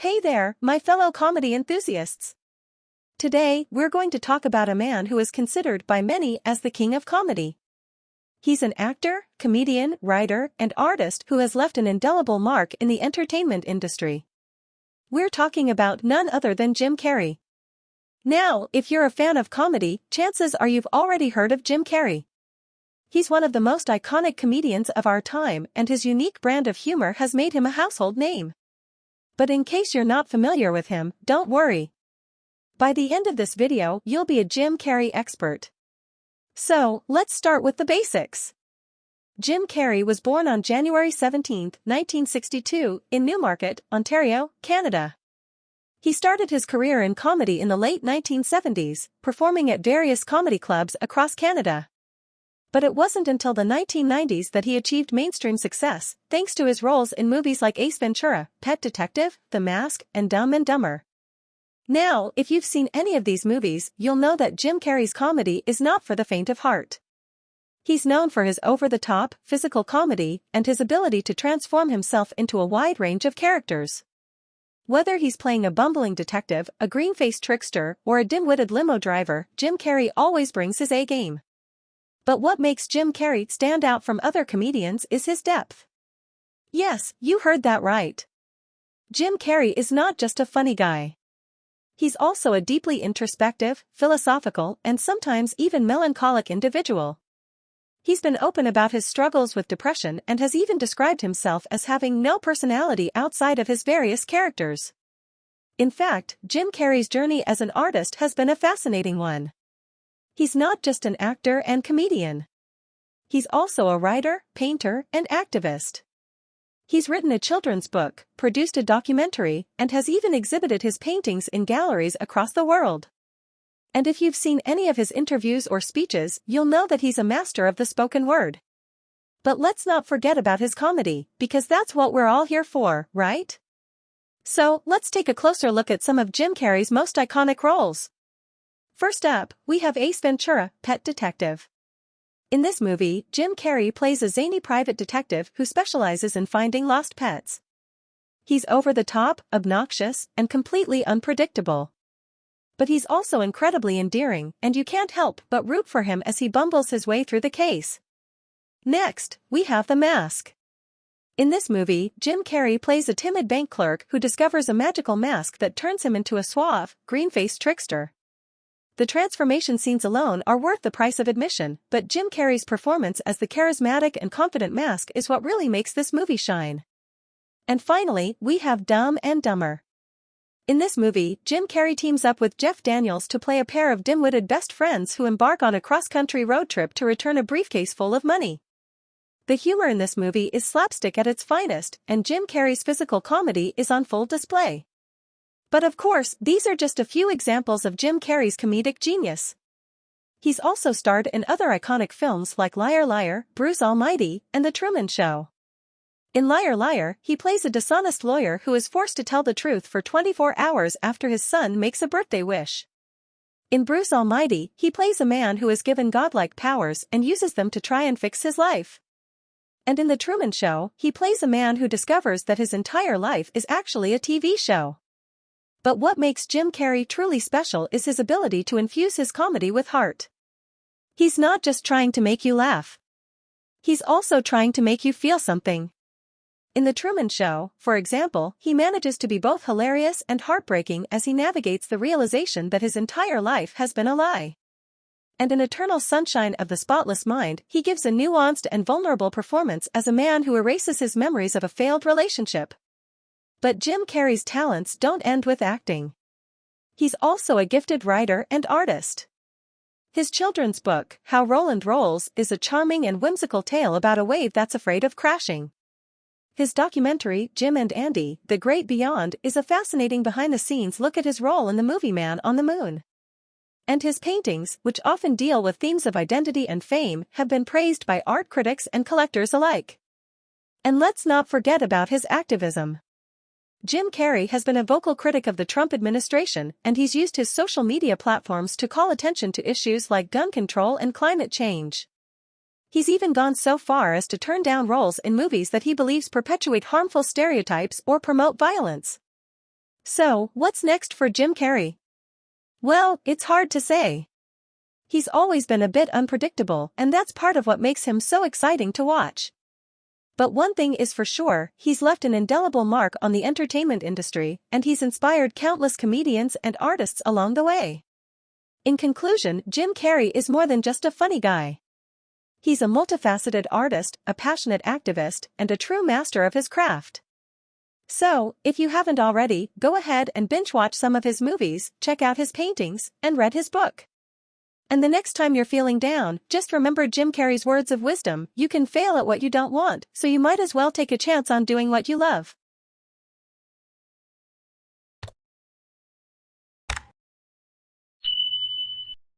Hey there, my fellow comedy enthusiasts. Today, we're going to talk about a man who is considered by many as the king of comedy. He's an actor, comedian, writer, and artist who has left an indelible mark in the entertainment industry. We're talking about none other than Jim Carrey. Now, if you're a fan of comedy, chances are you've already heard of Jim Carrey. He's one of the most iconic comedians of our time, and his unique brand of humor has made him a household name. But in case you're not familiar with him, don't worry. By the end of this video, you'll be a Jim Carrey expert. So, let's start with the basics. Jim Carrey was born on January 17, 1962, in Newmarket, Ontario, Canada. He started his career in comedy in the late 1970s, performing at various comedy clubs across Canada. But it wasn't until the 1990s that he achieved mainstream success, thanks to his roles in movies like Ace Ventura, Pet Detective, The Mask, and Dumb and Dumber. Now, if you've seen any of these movies, you'll know that Jim Carrey's comedy is not for the faint of heart. He's known for his over-the-top, physical comedy, and his ability to transform himself into a wide range of characters. Whether he's playing a bumbling detective, a green-faced trickster, or a dim-witted limo driver, Jim Carrey always brings his A-game. But what makes Jim Carrey stand out from other comedians is his depth. Yes, you heard that right. Jim Carrey is not just a funny guy. He's also a deeply introspective, philosophical, and sometimes even melancholic individual. He's been open about his struggles with depression and has even described himself as having no personality outside of his various characters. In fact, Jim Carrey's journey as an artist has been a fascinating one. He's not just an actor and comedian. He's also a writer, painter, and activist. He's written a children's book, produced a documentary, and has even exhibited his paintings in galleries across the world. And if you've seen any of his interviews or speeches, you'll know that he's a master of the spoken word. But let's not forget about his comedy, because that's what we're all here for, right? So, let's take a closer look at some of Jim Carrey's most iconic roles. First up, we have Ace Ventura, Pet Detective. In this movie, Jim Carrey plays a zany private detective who specializes in finding lost pets. He's over-the-top, obnoxious, and completely unpredictable. But he's also incredibly endearing, and you can't help but root for him as he bumbles his way through the case. Next, we have The Mask. In this movie, Jim Carrey plays a timid bank clerk who discovers a magical mask that turns him into a suave, green-faced trickster. The transformation scenes alone are worth the price of admission, but Jim Carrey's performance as the charismatic and confident Mask is what really makes this movie shine. And finally, we have Dumb and Dumber. In this movie, Jim Carrey teams up with Jeff Daniels to play a pair of dim-witted best friends who embark on a cross-country road trip to return a briefcase full of money. The humor in this movie is slapstick at its finest, and Jim Carrey's physical comedy is on full display. But of course, these are just a few examples of Jim Carrey's comedic genius. He's also starred in other iconic films like Liar Liar, Bruce Almighty, and The Truman Show. In Liar Liar, he plays a dishonest lawyer who is forced to tell the truth for 24 hours after his son makes a birthday wish. In Bruce Almighty, he plays a man who is given godlike powers and uses them to try and fix his life. And in The Truman Show, he plays a man who discovers that his entire life is actually a TV show. But what makes Jim Carrey truly special is his ability to infuse his comedy with heart. He's not just trying to make you laugh. He's also trying to make you feel something. In The Truman Show, for example, he manages to be both hilarious and heartbreaking as he navigates the realization that his entire life has been a lie. And in Eternal Sunshine of the Spotless Mind, he gives a nuanced and vulnerable performance as a man who erases his memories of a failed relationship. But Jim Carrey's talents don't end with acting. He's also a gifted writer and artist. His children's book, How Roland Rolls, is a charming and whimsical tale about a wave that's afraid of crashing. His documentary, Jim and Andy, The Great Beyond, is a fascinating behind-the-scenes look at his role in the movie Man on the Moon. And his paintings, which often deal with themes of identity and fame, have been praised by art critics and collectors alike. And let's not forget about his activism. Jim Carrey has been a vocal critic of the Trump administration, and he's used his social media platforms to call attention to issues like gun control and climate change. He's even gone so far as to turn down roles in movies that he believes perpetuate harmful stereotypes or promote violence. So, what's next for Jim Carrey? Well, it's hard to say. He's always been a bit unpredictable, and that's part of what makes him so exciting to watch. But one thing is for sure, he's left an indelible mark on the entertainment industry, and he's inspired countless comedians and artists along the way. In conclusion, Jim Carrey is more than just a funny guy. He's a multifaceted artist, a passionate activist, and a true master of his craft. So, if you haven't already, go ahead and binge-watch some of his movies, check out his paintings, and read his book. And the next time you're feeling down, just remember Jim Carrey's words of wisdom: you can fail at what you don't want, so you might as well take a chance on doing what you love.